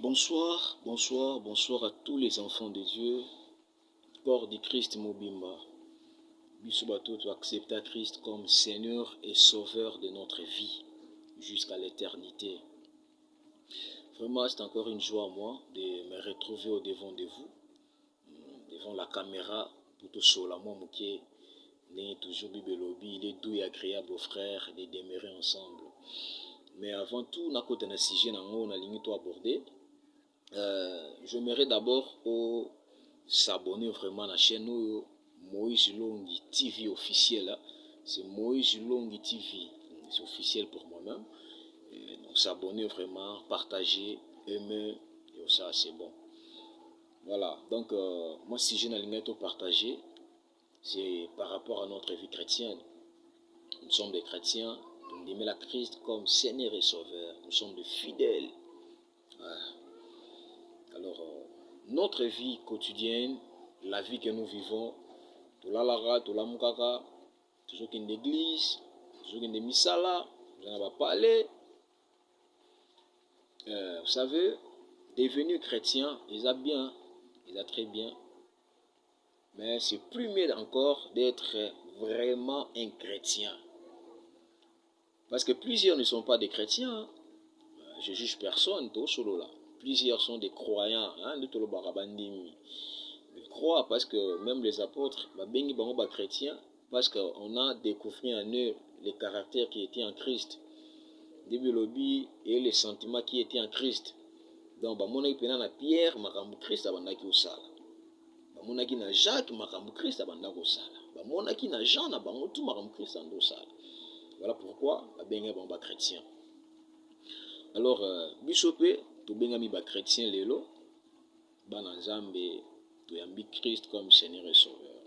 Bonsoir, bonsoir, bonsoir à tous les enfants de Dieu. Corps du Christ Mobimba. Bissobato, tu acceptes Christ comme Seigneur et Sauveur de notre vie jusqu'à l'éternité. Vraiment, c'est encore une joie à moi de me retrouver au devant de vous, devant la caméra, pour tout cela. Moi, Mouké, n'est toujours Bibelobi, il est doux et agréable aux frères de demeurer ensemble. Mais avant tout, na côté na sujet na ngo na ligne to aborder. J'aimerais d'abord s'abonner vraiment à la chaîne Moïse Longi TV officiel. C'est Moïse Longi TV, c'est officiel pour moi-même. Donc s'abonner vraiment, partager, aimer, et ça c'est bon. Voilà, donc moi si j'ai une ligne à partager, c'est par rapport à notre vie chrétienne. Nous sommes des chrétiens, nous aimons la Christ comme Seigneur et Sauveur. Nous sommes des fidèles. Alors, notre vie quotidienne, la vie que nous vivons, tout la tout la mukaka, toujours qu'il y a une église, toujours qu'il y a une misala, vous en avez parlé. Vous savez, devenir chrétien, ils a bien, ils a très bien. Mais c'est plus mieux encore d'être vraiment un chrétien. Parce que plusieurs ne sont pas des chrétiens. Je juge personne, tout solo là. Plusieurs sont des croyants, hein, de tout le barabandimi. Ils croient parce que même les apôtres, bengi bango chrétiens, parce qu'on a découvert en eux les caractères qui étaient en Christ, des lobbies et les sentiments qui étaient en Christ. Donc, monaki pena na Pierre, makambu Christ abandaki osala. Monaki na Jacques, makambu Christ abandaki osala. Monaki na Jean, na bango tout makambu Christ ando osala. Voilà pourquoi bengi bango chrétiens. Alors, bisope, to bengami ba chrétien lelo, bana nzambe, to yambi Christ comme Seigneur et Sauveur.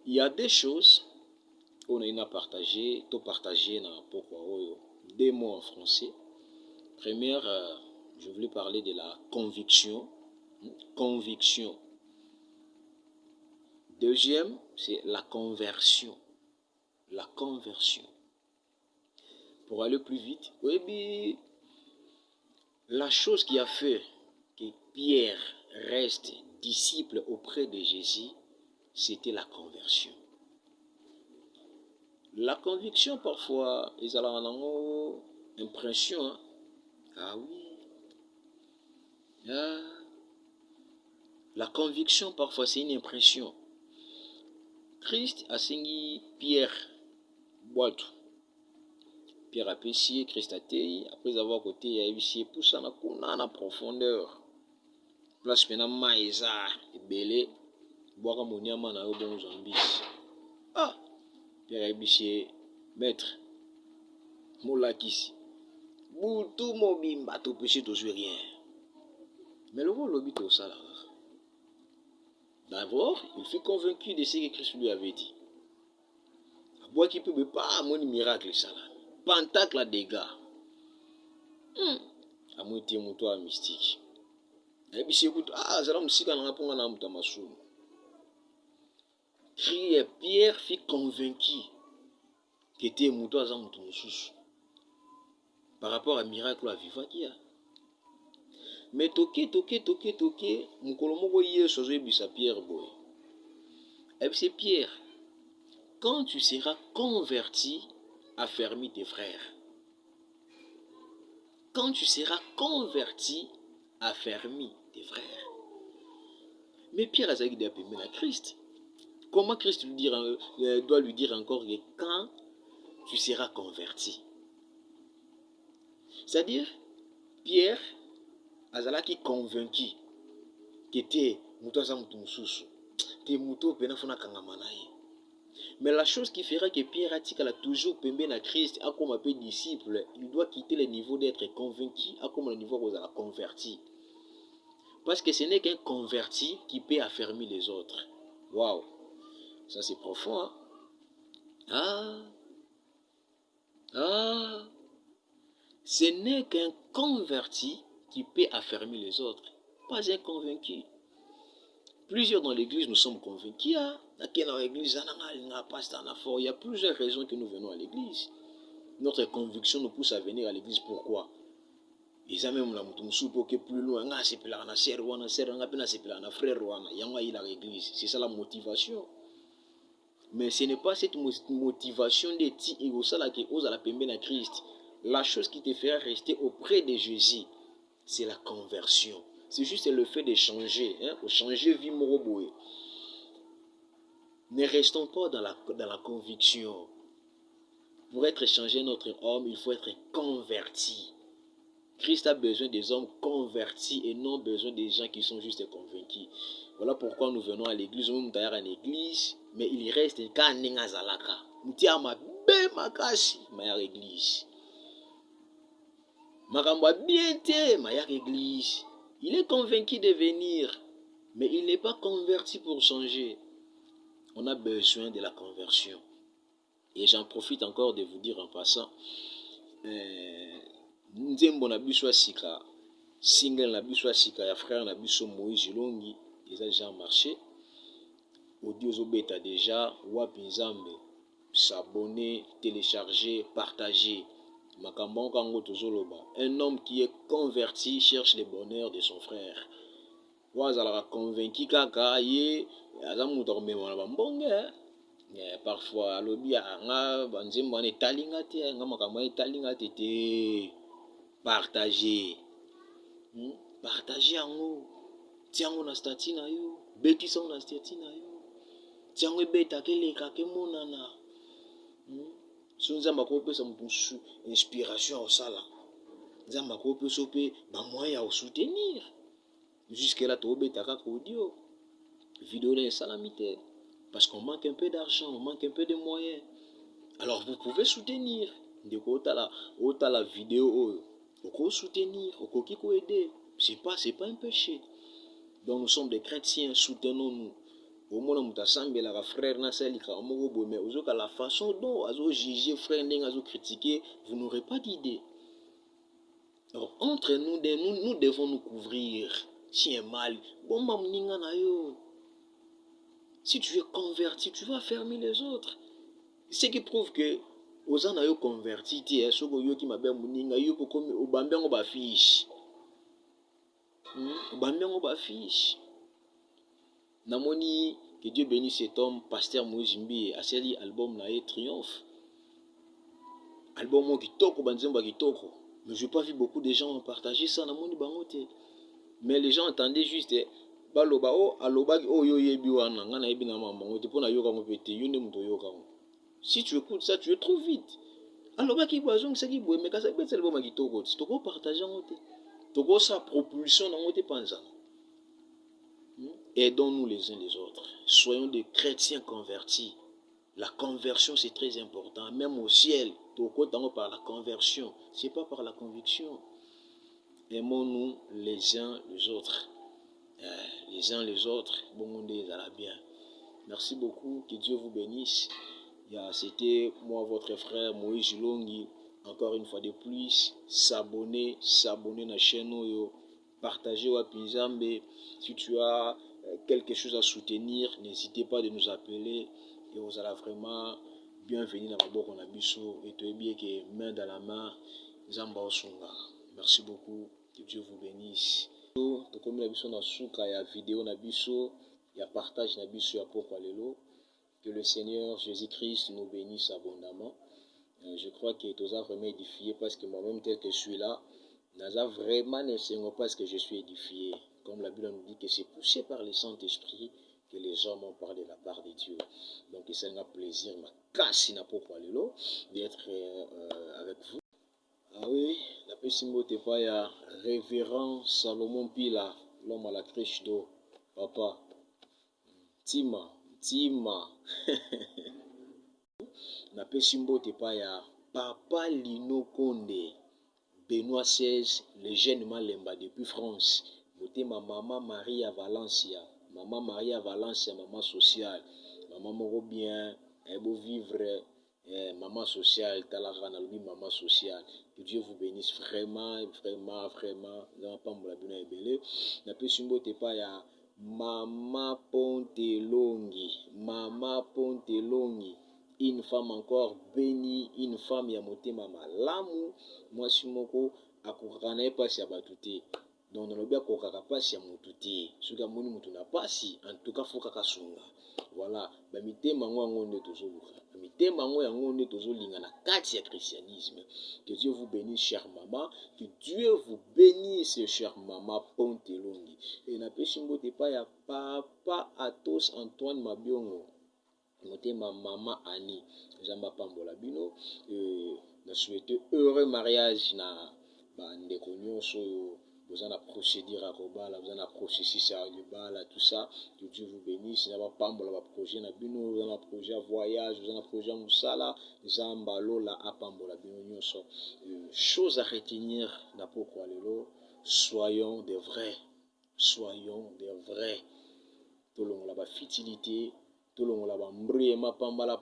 Il y a des choses qu'on a partagé, to partager na pourquoi deux mots en français. Première, je voulais parler de la conviction. Conviction. Deuxième, c'est la conversion. La conversion. Pour aller plus vite, oui, la chose qui a fait que Pierre reste disciple auprès de Jésus, c'était la conversion. La conviction, parfois, ils ont l'impression, hein? Ah oui. Ah. La conviction, parfois, c'est une impression. Christ a signé Pierre Boitou. Pierre a péché, Christ a été, après avoir côté, il a eu pour ça, na profondeur. Place pena maïza, belé, boire moniama na bon zambis. Ah! Pierre a eu maître, molakisi. Boutou mobimba, tout péché, tout rien. Mais le rôle l'obit au salaire. D'abord, il fut convaincu de ce que Christ lui avait dit. Bois qui peut pas mon miracle ça là. Pentacle à dégâts. À moi t'es mon toi mystique. Et puis écoute, ça me sika na ponga na mutamasu. Pierre fut convaincu que était mon toi za mutumususu. Par rapport à miracle à vivre qui a. Mais toqué, mon colombo hier chose bisa Pierre boy. Et puis c'est Pierre. Quand tu seras converti, affermis tes frères. Quand tu seras converti, affermis tes frères. Mais Pierre a dit à Christ. Comment Christ doit lui dire encore que quand tu seras converti? C'est-à-dire, Pierre a qui convaincu que t'es mouton sa mouton sous. T'es mouton penafona kangamanaye. Mais la chose qui fera que Pierre a toujours pembé à Christ, à comme appelé disciple, il doit quitter le niveau d'être convaincu, à comme le niveau où il a converti. Parce que ce n'est qu'un converti qui peut affermir les autres. Waouh! Ça c'est profond, hein? Ce n'est qu'un converti qui peut affermir les autres, pas un convaincu. Plusieurs dans l'église, nous sommes convaincus. Il y a plusieurs raisons que nous venons à l'église. Notre conviction nous pousse à venir à l'église. Pourquoi? Et eza même na mutu mususu po ke plus loin nga sepelaka na sœur wana nga pe na sepelaka na frère wana yango ayilaka église. C'est ça la motivation. Mais ce n'est pas cette motivation de ti et au sala que ozala pembeni na Christ. La chose qui te fera rester auprès de Jésus, c'est la conversion. C'est juste le fait de changer, changer vie moroboé. Ne restons pas dans la conviction. Pour être changé notre homme, il faut être converti. Christ a besoin des hommes convertis et non besoin des gens qui sont juste convaincus. Voilà pourquoi nous venons à l'église. Nous sommes en église, mais il reste quand nenga zalaka. Mutiama be makasi maya église. Makamba bien te maya église. Il est convaincu de venir, mais il n'est pas converti pour changer. On a besoin de la conversion. Et j'en profite encore de vous dire en passant, nzembo na biso asika, single na biso asika ya frère na biso Moïse Longi, ils ont déjà marché. Audio zobeta déjà, wapi nzambe, s'abonner, télécharger, partager. Makambo kango tozoloba. Un homme qui est converti cherche le bonheur de son frère. Wazalaka convaincu kaka ye azamuta komema na bambonge. Parfois alobi nga banzembo wana etalinga te nga makambo etalinga te partager. Partager yango. Tiango na statut na yo, betisa na statut na yo. Tiango ebeta keleka ke monana. So nzamba ko pesa mutu inspiration au sala. Nzamba ko pesa pe ba moyen ya soutenir. Jusque là to beta ka audio. Vidéo les salamité. Parce qu'on manque un peu d'argent, on manque un peu de moyens. Alors vous pouvez soutenir. Ndeko ota la vidéo oko soutenir, oko kiko aider. C'est pas un péché. Donc nous sommes des chrétiens, soutenons-nous. Au moins nous t'assemblons la frère na selika omoko bo mais ozoka la façon dont azo juger frère ndenge azo critiquer, vous n'aurez pas d'idée. Alors entre nous devons nous couvrir. Si un mal, bon mamninga na yo. Si tu es converti, tu vas fermer les autres. Ce qui prouve que aux gens yo converti ti soko yo ki mabe muninga yo ko komi obambengo ba fiche. Obambengo ba fiche. Namoni que Dieu bénisse cet homme, pasteur Moïse Mbi, a sorti album na Triomphe. Album kitoko banzemba kitoko. Mais je n'ai pas vu beaucoup de gens partager ça namoni bangote. Mais les gens entendaient juste baloba aloba yo yebi wana nga na yebi na mama ngote pona yoka mo pete yo ne muto yoka. Si tu écoutes ça, tu es trop vite. Aloba ki bazong ça ki boye mais ka sa bete album kitoko. Toko partager ngote. Toko sa propulsion ngote panza. Aidons-nous les uns les autres. Soyons des chrétiens convertis. La conversion, c'est très important. Même au ciel, par la conversion. Ce n'est pas par la conviction. Aimons-nous les uns les autres. Les uns les autres. Bon monde est bien. Merci beaucoup. Que Dieu vous bénisse. C'était moi, votre frère Moïse Longi. Encore une fois de plus, s'abonner à la chaîne. Partager Wapinzambe. Si tu as quelque chose à soutenir, n'hésitez pas de nous appeler et vous allez vraiment bienvenue dans Maboko Nabiso et tu bien que main dans la main Zamba Osunga. Merci beaucoup, que Dieu vous bénisse. Comme Nabiso na suka ya vidéo Nabiso, ya partage Nabiso ya poko lelo, que le Seigneur Jésus-Christ nous bénisse abondamment. Je crois que tu as vraiment édifié parce que moi-même tel que je suis là, n'a vraiment n'enseignons pas ce que je suis édifié. Comme la Bible nous dit que c'est poussé par le Saint-Esprit que les hommes ont parlé de la part de Dieu. Donc c'est un plaisir, ma casse n'a pas d'être avec vous. Ah oui, la pessimbo te pas ya révérend Salomon Pila, l'homme à la crèche d'eau. Papa, Tima. La pessimbo te pas ya Papa Lino Konde. Benoît XVI, le jeune Malemba depuis France. Côté ma maman Maria Valencia, maman sociale, maman moro bien, elle veut vivre, maman sociale, talakana lui maman sociale. Que Dieu vous bénisse vraiment. Dans pas mon labina ebele. Na pe simbo te pa ya maman Pontelongi, une femme encore bénie, une femme ya motema malamu, moi simoko akokaka na ye pasi ya bato te. Donc nalobi akokaka pasi ya motu te. Soki amoni motu na pasi, en tout cas faut kaka sunga. Voilà, ba mitema yango nde tozoluka. Ba mitema yango nde tozolinga na kati ya christianisme. Que Dieu vous bénisse, chère maman. Que Dieu vous bénisse, chère maman Pontelongi. Et na pesi mbote pa ya papa Atos Antoine Mabiongo. Motema maman Annie. Jamba pambola bino. Na souhaite heureux mariage na ba ndeko nyonso yo. Vous en approchez dire à Kobala, vous en approchez si ça a tout ça. Que Dieu vous bénisse. Il n'y a pas pambola, va projet na bino, vous en approchez à voyage, vous en approchez à Moussala, Zambalo la apambola bino nyonso. Chose à retenir na poko alelo, soyons des vrais. Soyons des vrais. Tolong la ba fitilité, tolong la ba mbriema pambala,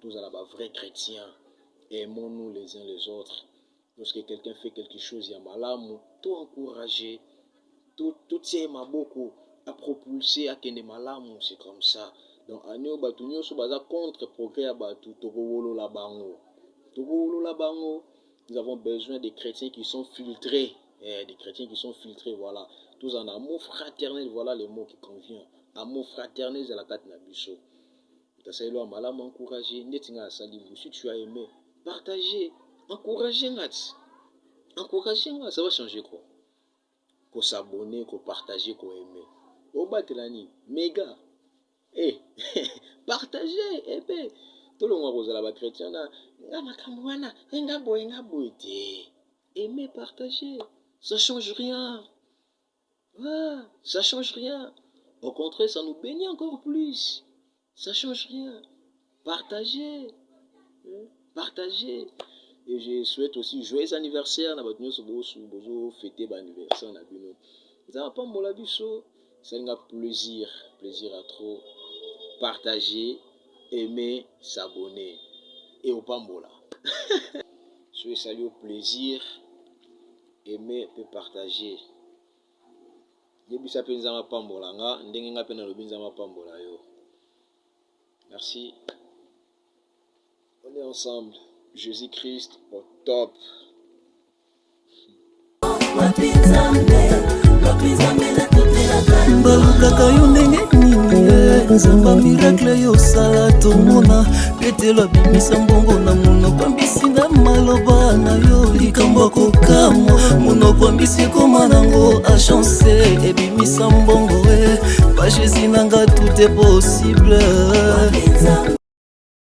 tous à la ba vrais chrétiens. Aimons-nous les uns les autres. Lorsque quelqu'un fait quelque chose, il y a malamu, tout encourager, tout s'aime beaucoup, à propulser, à kende malamu, c'est comme ça. Donc, anyo batu nyoso baza contre progrès à batu, tokowolo la bango. Tokowolo la bango, nous avons besoin des chrétiens qui sont filtrés, des chrétiens qui sont filtrés, voilà. Tous en amour fraternel, voilà le mot qui convient. Amour fraternel, c'est la carte nabiso. Tasailo malamu encourager, netinga salivu, si tu as aimé, partagez. Encouragez, ça va changer quoi? Qu'on s'abonner, qu'on partager, qu'on aimer. Au bas de l'année, méga. Partagez, tout le monde a la chrétien. Aimer, partager. Ça change rien. Ah, ça change rien. Au contraire, ça nous bénit encore plus. Ça change rien. Partagez. Partagez. Et je souhaite aussi joyeux anniversaire na batnyo so bozo fêter ba anniversaire na bino. Ça pas mola biso, c'est un plaisir à trop partager, aimer, s'abonner et au pambola. Je salue au plaisir, aimer et partager. Yebisa penza ma pambola nga ndenge nga pena lobinza ma pambola yo. Merci. On est ensemble. Jésus-Christ au top. Balukaka yo ndenge nini nzamba miracle yo sala tomona petelo abimisa mbongo na monoko ambisi na maloba na yo likambo kokamo monoko ambisi koma nango agence ebimisa mbongo pa Jésus nanga tout est possible.